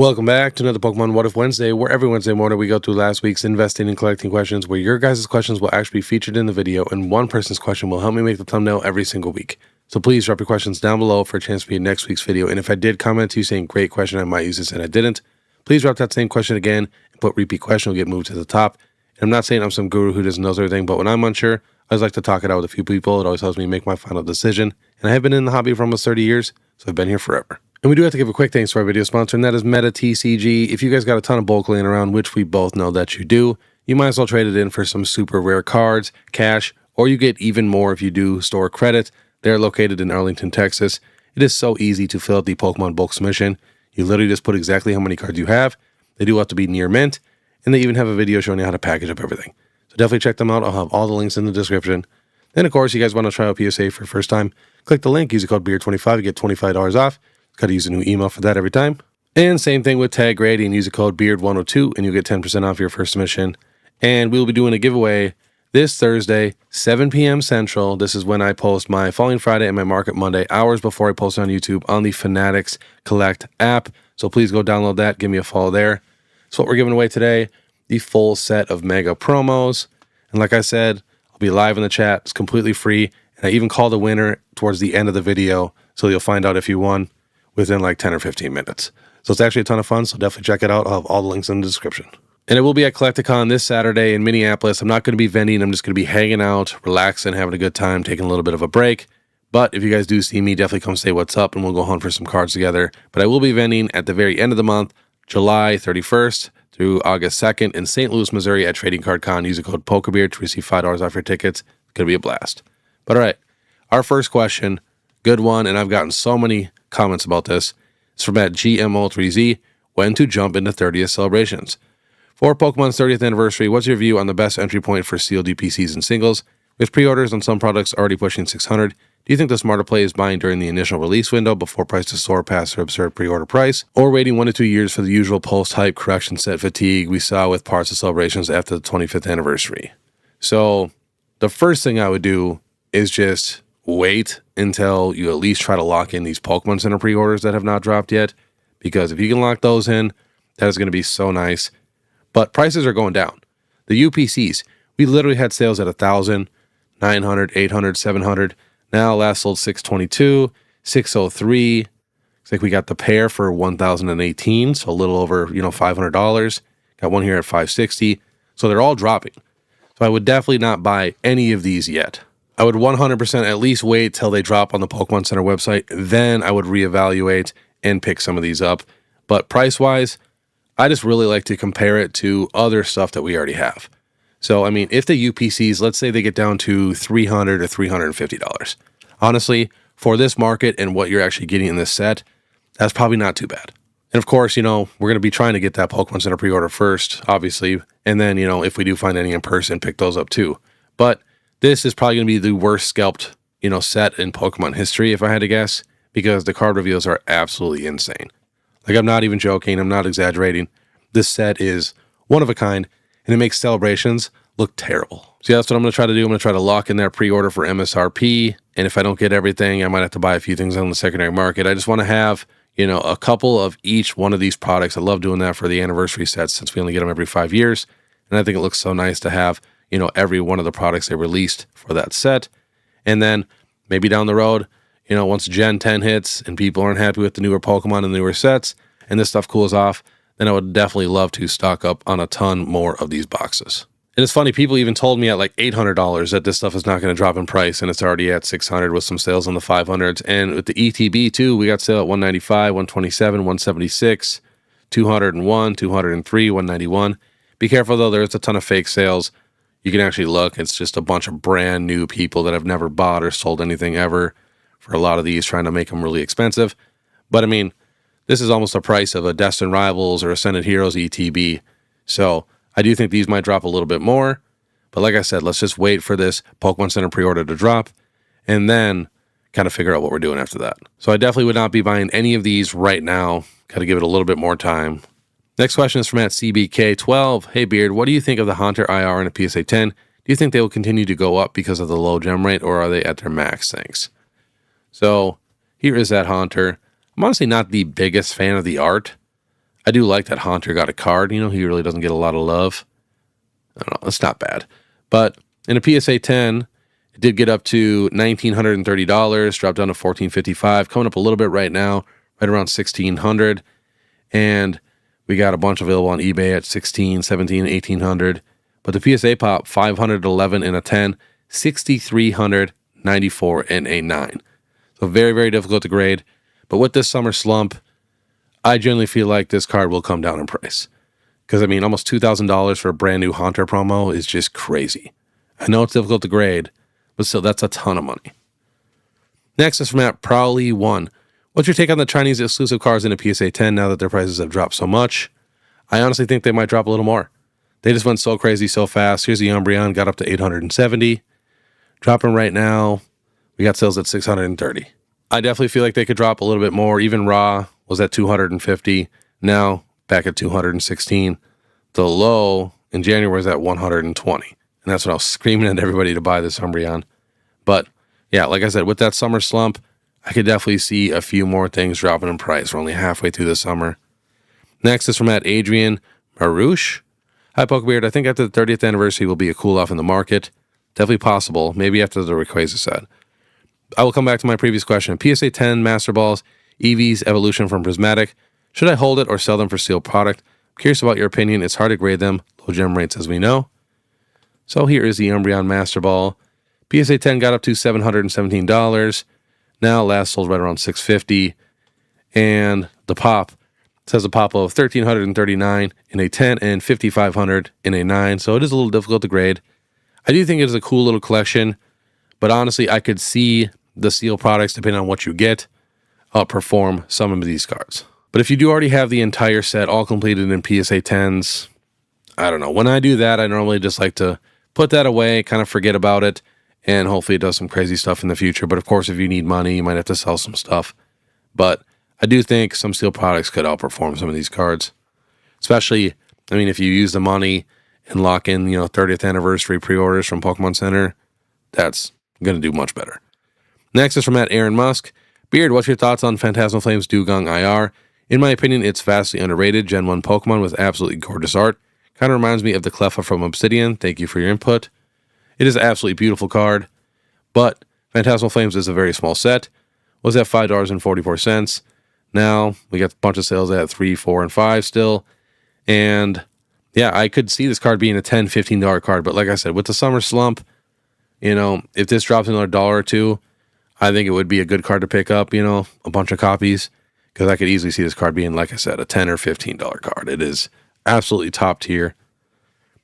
Welcome back to another Pokemon What If Wednesday, where every Wednesday morning we go through last week's investing and collecting questions, where your guys' questions will actually be featured in the video, and one person's question will help me make the thumbnail every single week. So please drop your questions down below for a chance to be in next week's video, and if I did comment to you saying great question, I might use this and I didn't, please drop that same question again and put repeat question will get moved to the top. And I'm not saying I'm some guru who doesn't know everything, but when I'm unsure, I always like to talk it out with a few people. It always helps me make my final decision, and I have been in the hobby for almost 30 years, so I've been here forever. And we do have to give a quick thanks to our video sponsor, and that is METATCG. If you guys got a ton of bulk laying around, which we both know that you do, you might as well trade it in for some super rare cards, cash, or you get even more if you do store credit. They're located in Arlington, Texas. It is so easy to fill out the Pokemon bulk submission. You literally just put exactly how many cards you have. They do have to be near mint, and they even have a video showing you how to package up everything. So definitely check them out. I'll have all the links in the description. Then, of course, you guys want to try out PSA for the first time, click the link, use the code BEARD25 to get $25 off. Got to use a new email for that every time. And same thing with tag rating. Use the code BEARD102 and you'll get 10% off your first submission. And we'll be doing a giveaway this Thursday, 7 p.m. Central. This is when I post my Falling Friday and my Market Monday, hours before I post on YouTube on the FANATICS Collect app. So please go download that. Give me a follow there. So what we're giving away today, the full set of mega promos. And like I said, I'll be live in the chat. It's completely free. And I even call the winner towards the end of the video. So you'll find out if you won within like 10 or 15 minutes. So it's actually a ton of fun, so definitely check it out. I'll have all the links in the description. And it will be at COLLECTR this Saturday in Minneapolis. I'm not going to be vending. I'm just going to be hanging out, relaxing, having a good time, taking a little bit of a break. But if you guys do see me, definitely come say what's up, and we'll go hunt for some cards together. But I will be vending at the very end of the month, July 31st through August 2nd in St. Louis, Missouri at Trading Card Con. Use the code POKEBEARD to receive $5 off your tickets. It's going to be a blast. But all right, our first question, good one, and I've gotten so many comments about this. It's from at GMO3Z. When to jump into 30th celebrations. For Pokemon's 30th anniversary, what's your view on the best entry point for sealed DPCs and singles? With pre-orders on some products already pushing 600, do you think the smarter play is buying during the initial release window before prices soar past their absurd pre-order price, or waiting 1 to 2 years for the usual post-hype correction set fatigue we saw with parts of celebrations after the 25th anniversary? So the first thing I would do is just wait until you at least try to lock in these Pokemon Center pre-orders that have not dropped yet, because if you can lock those in, that is going to be so nice. But prices are going down. The UPCs, we literally had sales at 1,000, 900, 800, 700. Now last sold 622, 603. Looks like we got the pair for 1,018, so a little over, $500. Got one here at 560. So they're all dropping. So I would definitely not buy any of these yet. I would 100% at least wait till they drop on the Pokemon Center website. Then I would reevaluate and pick some of these up. But price-wise, I just really like to compare it to other stuff that we already have. So, I mean, if the UPCs, let's say they get down to $300 or $350. Honestly, for this market and what you're actually getting in this set, that's probably not too bad. And of course, we're going to be trying to get that Pokemon Center pre-order first, obviously. And then, if we do find any in person, pick those up too. But this is probably going to be the worst scalped, set in Pokemon history, if I had to guess, because the card reveals are absolutely insane. Like, I'm not even joking. I'm not exaggerating. This set is one of a kind, and it makes celebrations look terrible. So that's what I'm going to try to do. I'm going to try to lock in that pre-order for MSRP, and if I don't get everything, I might have to buy a few things on the secondary market. I just want to have, a couple of each one of these products. I love doing that for the anniversary sets since we only get them every 5 years, and I think it looks so nice to have every one of the products they released for that set. And then maybe down the road, once Gen 10 hits and people aren't happy with the newer Pokemon and the newer sets, and this stuff cools off, then I would definitely love to stock up on a ton more of these boxes. And it's funny, people even told me at like $800 that this stuff is not going to drop in price, and it's already at $600 with some sales on the 500s. And with the ETB too, we got sale at $195, $127, $176, $201, $203, $191. Be careful though, there's a ton of fake sales. You can actually look, it's just a bunch of brand new people that have never bought or sold anything ever for a lot of these, trying to make them really expensive. But I mean, this is almost the price of a Destined Rivals or Ascended Heroes ETB. So I do think these might drop a little bit more. But like I said, let's just wait for this Pokemon Center pre-order to drop and then kind of figure out what we're doing after that. So I definitely would not be buying any of these right now. Got to give it a little bit more time. Next question is from at CBK12. Hey Beard, what do you think of the Haunter IR and a PSA 10? Do you think they will continue to go up because of the low gem rate, or are they at their max? Thanks. So here is that Haunter. I'm honestly not the biggest fan of the art. I do like that Haunter got a card. You know, he really doesn't get a lot of love. I don't know. It's not bad. But in a PSA 10, it did get up to $1,930, dropped down to $1,455, coming up a little bit right now, right around $1,600. And we got a bunch available on eBay at $1,600, $1,700, $1,800. But the PSA pop, $511 in a 10, $6,394 in a 9. So very, very difficult to grade. But with this summer slump, I generally feel like this card will come down in price. Because, I mean, almost $2,000 for a brand new Haunter promo is just crazy. I know it's difficult to grade, but still, that's a ton of money. Next is from at Prowley1. What's your take on the Chinese exclusive cards in a PSA 10 now that their prices have dropped so much? I honestly think they might drop a little more. They just went so crazy so fast. Here's the Umbreon, got up to $870. Dropping right now, we got sales at $630. I definitely feel like they could drop a little bit more. Even Raw was at $250. Now, back at $216. The low in January was at $120. And that's what I was screaming at everybody to buy this Umbreon. But yeah, like I said, with that summer slump, I could definitely see a few more things dropping in price. We're only halfway through the summer. Next is from at Adrian Marouche. Hi, Pokebeard. I think after the 30th anniversary will be a cool off in the market. Definitely possible. Maybe after the Rayquaza set. I will come back to my previous question. PSA 10 Master Balls, EV's evolution from Prismatic. Should I hold it or sell them for sealed product? I'm curious about your opinion. It's hard to grade them. Low gem rates, as we know. So here is the Umbreon Master Ball. PSA 10 got up to $717. Now last sold right around $650. And the pop says a pop of $1,339 in a 10 and $5,500 in a 9. So it is a little difficult to grade. I do think it is a cool little collection. But honestly, I could see the seal products, depending on what you get, outperform some of these cards. But if you do already have the entire set all completed in PSA 10s, I don't know. When I do that, I normally just like to put that away, kind of forget about it, and hopefully it does some crazy stuff in the future. But of course, if you need money, you might have to sell some stuff. But I do think some seal products could outperform some of these cards. Especially, I mean, if you use the money and lock in, 30th anniversary pre-orders from Pokemon Center, that's going to do much better. Next is from Aaron Musk. Beard, what's your thoughts on Phantasmal Flames Dugong IR? In my opinion, it's vastly underrated. Gen 1 Pokemon with absolutely gorgeous art. Kind of reminds me of the Cleffa from Obsidian. Thank you for your input. It is an absolutely beautiful card, but Phantasmal Flames is a very small set. Was at $5.44. Now we got a bunch of sales at $3, $4, and $5 still. And yeah, I could see this card being a $10, $15 card, but like I said, with the summer slump, if this drops another $1 or $2, I think it would be a good card to pick up, a bunch of copies, because I could easily see this card being, like I said, a $10 or $15 card. It is absolutely top tier.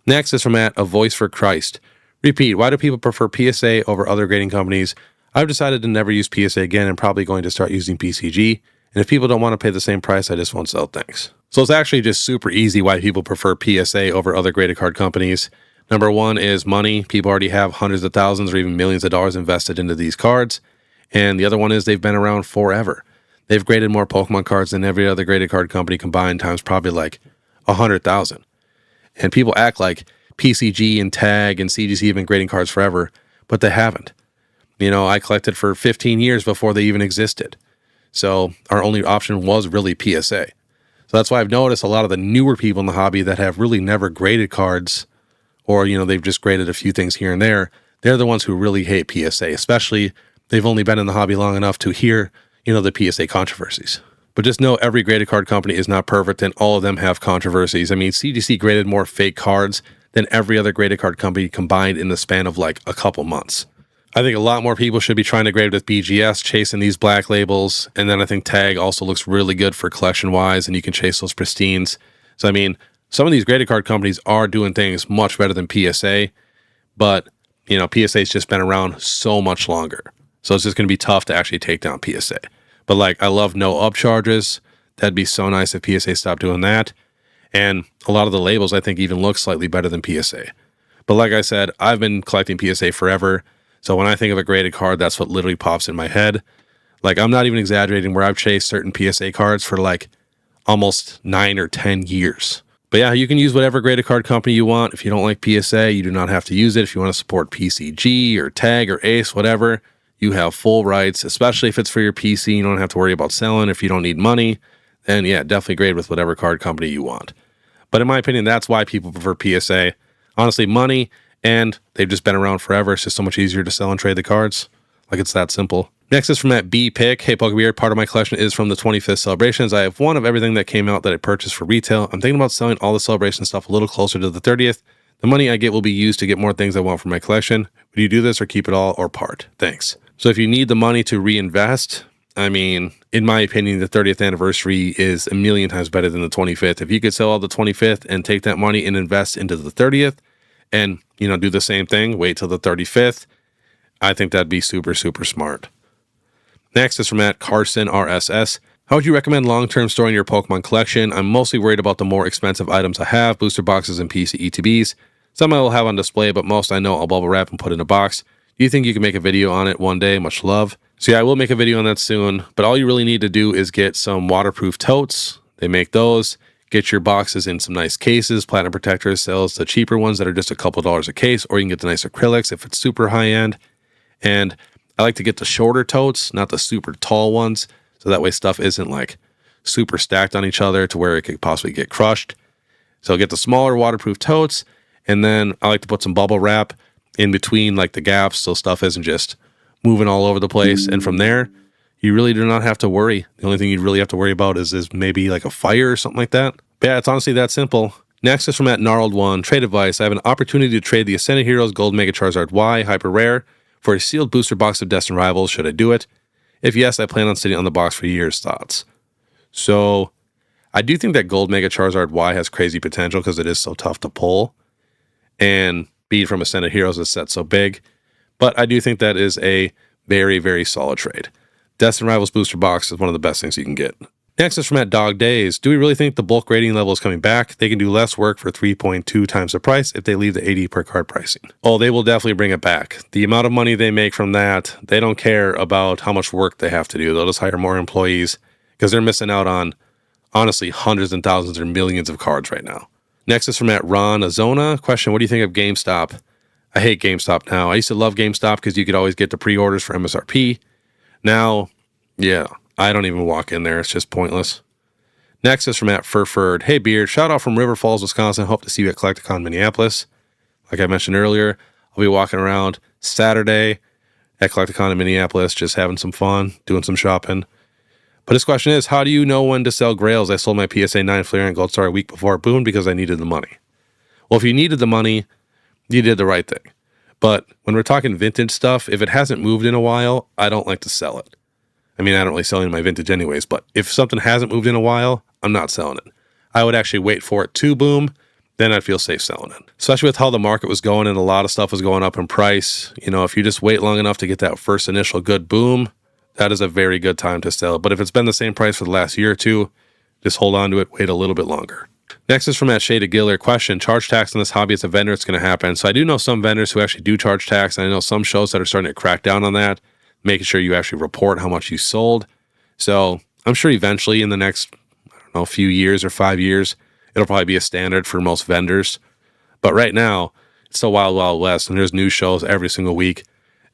Next is from A Voice for Christ. Repeat, why do people prefer PSA over other grading companies? I've decided to never use PSA again and probably going to start using PCG. And if people don't want to pay the same price, I just won't sell. Thanks. So it's actually just super easy why people prefer PSA over other graded card companies. Number one is money. People already have hundreds of thousands or even millions of dollars invested into these cards. And the other one is they've been around forever. They've graded more Pokemon cards than every other graded card company combined, times probably like 100,000. And people act like PCG and TAG and CGC have been grading cards forever, but they haven't. I collected for 15 years before they even existed. So our only option was really PSA. So that's why I've noticed a lot of the newer people in the hobby that have really never graded cards, or, they've just graded a few things here and there. They're the ones who really hate PSA, especially they've only been in the hobby long enough to hear, the PSA controversies. But just know every graded card company is not perfect, and all of them have controversies. I mean, CGC graded more fake cards than every other graded card company combined in the span of like a couple months. I think a lot more people should be trying to grade with BGS, chasing these black labels. And then I think TAG also looks really good for collection-wise, and you can chase those pristines. So, I mean, some of these graded card companies are doing things much better than PSA, but, PSA's just been around so much longer. So it's just going to be tough to actually take down PSA. But, I love no upcharges. That'd be so nice if PSA stopped doing that. And a lot of the labels, I think, even look slightly better than PSA. But like I said, I've been collecting PSA forever. So when I think of a graded card, that's what literally pops in my head. I'm not even exaggerating, where I've chased certain PSA cards for almost 9 or 10 years. But yeah, you can use whatever graded card company you want. If you don't like PSA, you do not have to use it. If you want to support PCG or TAG or Ace, whatever, you have full rights, especially if it's for your PC. You don't have to worry about selling if you don't need money. And yeah, definitely grade with whatever card company you want. But in my opinion, that's why people prefer PSA. Honestly, money, and they've just been around forever. It's just so much easier to sell and trade the cards. Like, it's that simple. Next is from that B Pick. Hey, Pokebeard, part of my collection is from the 25th celebrations. I have one of everything that came out that I purchased for retail. I'm thinking about selling all the celebration stuff a little closer to the 30th. The money I get will be used to get more things I want for my collection. Would you do this or keep it all or part? Thanks. So if you need the money to reinvest, I mean, in my opinion, the 30th anniversary is a million times better than the 25th. If you could sell all the 25th and take that money and invest into the 30th and, you know, do the same thing, wait till the 35th, I think that'd be super, super smart. Next is from Carson RSS. How would you recommend long-term storing your Pokemon collection? I'm mostly worried about the more expensive items I have, booster boxes and PC ETBs. Some I will have on display, but most I know I'll bubble wrap and put in a box. Do you think you can make a video on it one day? Much love. So yeah, I will make a video on that soon, but all you really need to do is get some waterproof totes. They make those. Get your boxes in some nice cases. Platinum Protector sells the cheaper ones that are just a couple dollars a case, or you can get the nice acrylics if it's super high end. And I like to get the shorter totes, not the super tall ones, so that way stuff isn't like super stacked on each other to where it could possibly get crushed. So I'll get the smaller waterproof totes, and then I like to put some bubble wrap in between like the gaps so stuff isn't just moving all over the place. And from there, you really do not have to worry. The only thing you really have to worry about is maybe like a fire or something like that. But yeah, it's honestly that simple. Next is from Gnarled One. Trade advice. I have an opportunity to trade the Ascended Heroes Gold Mega Charizard Y Hyper Rare for a sealed booster box of Destined Rivals. Should I do it? If yes, I plan on sitting on the box for years. Thoughts? So I do think that Gold Mega Charizard Y has crazy potential because it is so tough to pull. And being from Ascended Heroes is set so big. But I do think that is a very, very solid trade. Destined Rivals booster box is one of the best things you can get. Next is from Dog Days. Do we really think the bulk rating level is coming back? They can do less work for 3.2 times the price if they leave the 80 per card pricing. Oh, they will definitely bring it back. The amount of money they make from that, they don't care about how much work they have to do. They'll just hire more employees because they're missing out on, honestly, hundreds and thousands or millions of cards right now. Next is from Ron Azona. Question, what do you think of GameStop? I hate GameStop now. I used to love GameStop because you could always get the pre-orders for MSRP. Now, yeah, I don't even walk in there. It's just pointless. Next is from Furfurred. Hey, Beard. Shout out from River Falls, Wisconsin. Hope to see you at COLLECTCON Minneapolis. Like I mentioned earlier, I'll be walking around Saturday at COLLECTCON in Minneapolis, just having some fun, doing some shopping. But his question is, how do you know when to sell grails? I sold my PSA 9 Flareon and Gold Star a week before it boomed because I needed the money. Well, if you needed the money, you did the right thing. But when we're talking vintage stuff, if it hasn't moved in a while, I don't like to sell it. I mean, I don't really sell any of my vintage anyways, but if something hasn't moved in a while, I'm not selling it. I would actually wait for it to boom, then I'd feel safe selling it. Especially with how the market was going and a lot of stuff was going up in price. You know, if you just wait long enough to get that first initial good boom, that is a very good time to sell. But if it's been the same price for the last year or two, just hold on to it, wait a little bit longer. Next is from Shaded Giller. Question, charge tax on this hobby as a vendor, it's going to happen. So I do know some vendors who actually do charge tax, and I know some shows that are starting to crack down on that, making sure you actually report how much you sold. So I'm sure eventually in the next, few years or 5 years, it'll probably be a standard for most vendors. But right now, it's the wild, wild west, and there's new shows every single week,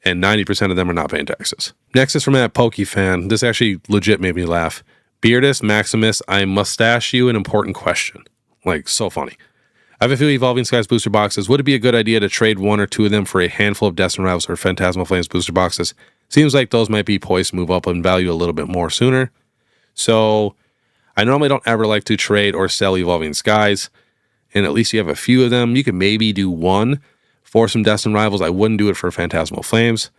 and 90% of them are not paying taxes. Next is from that Pokefan. This actually legit made me laugh. Beardus Maximus, I mustache you an important question. Like, so funny. I have a few Evolving Skies booster boxes. Would it be a good idea to trade one or two of them for a handful of Destined Rivals or Phantasmal Flames booster boxes? Seems like those might be poised to move up in value a little bit more sooner. So I normally don't ever like to trade or sell Evolving Skies, and at least you have a few of them. You could maybe do one for some Destined Rivals. I wouldn't do it for Phantasmal Flames.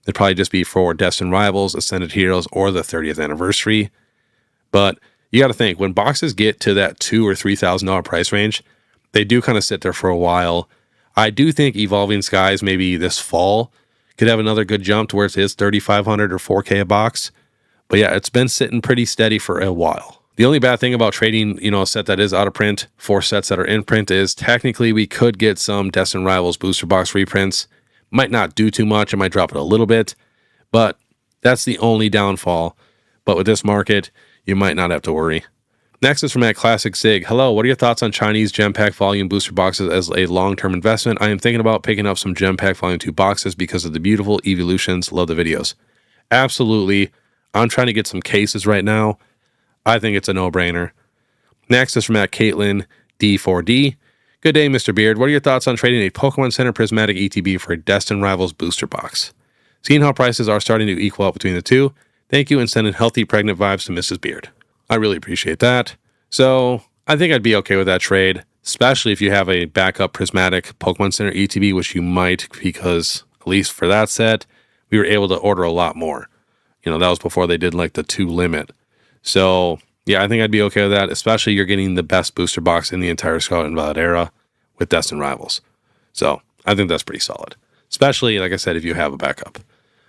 It'd probably just be for Destined Rivals, Ascended Heroes, or the 30th anniversary. But you got to think, when boxes get to that $2,000 or $3,000 price range, they do kind of sit there for a while. I do think Evolving Skies maybe this fall could have another good jump to where it is $3,500 or $4,000 a box. But yeah, it's been sitting pretty steady for a while. The only bad thing about trading, a set that is out of print for sets that are in print is technically we could get some Destined Rivals booster box reprints. Might not do too much. It might drop it a little bit, but that's the only downfall. But with this market, you might not have to worry. Next is from Classic Zig. Hello, what are your thoughts on Chinese Gem Pack Volume booster boxes as a long-term investment? I am thinking about picking up some Gem Pack Volume 2 boxes because of the beautiful evolutions. Love the videos. Absolutely. I'm trying to get some cases right now. I think it's a no-brainer. Next is from Caitlin D4D. Good day, Mr. Beard. What are your thoughts on trading a Pokemon Center Prismatic ETB for a Destin Rivals booster box? Seeing how prices are starting to equal out between the two, thank you and sending healthy pregnant vibes to Mrs. Beard. I really appreciate that. So I think I'd be okay with that trade, especially if you have a backup Prismatic Pokemon Center ETB, which you might, because at least for that set, we were able to order a lot more. That was before they did like the 2 limit. So yeah, I think I'd be okay with that, especially you're getting the best booster box in the entire Scarlet and Violet era with Destin Rivals. So I think that's pretty solid, especially, like I said, if you have a backup.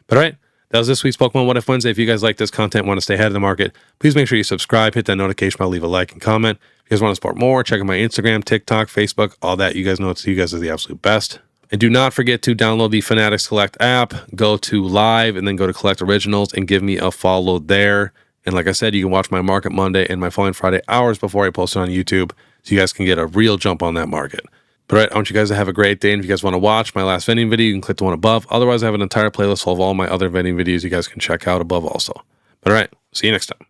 But all right, that was this week's Pokemon What If Wednesday. If you guys like this content, want to stay ahead of the market, please make sure you subscribe, hit that notification bell, leave a like and comment. If you guys want to support more, check out my Instagram, TikTok, Facebook, all that. You guys know you guys are the absolute best. And do not forget to download the Fanatics Collect app, go to live, and then go to Collect Originals and give me a follow there. And like I said, you can watch my Market Monday and my Following Friday hours before I post it on YouTube, so you guys can get a real jump on that market. But all right, I want you guys to have a great day. And if you guys want to watch my last vending video, you can click the one above. Otherwise, I have an entire playlist full of all my other vending videos you guys can check out above also. But all right, see you next time.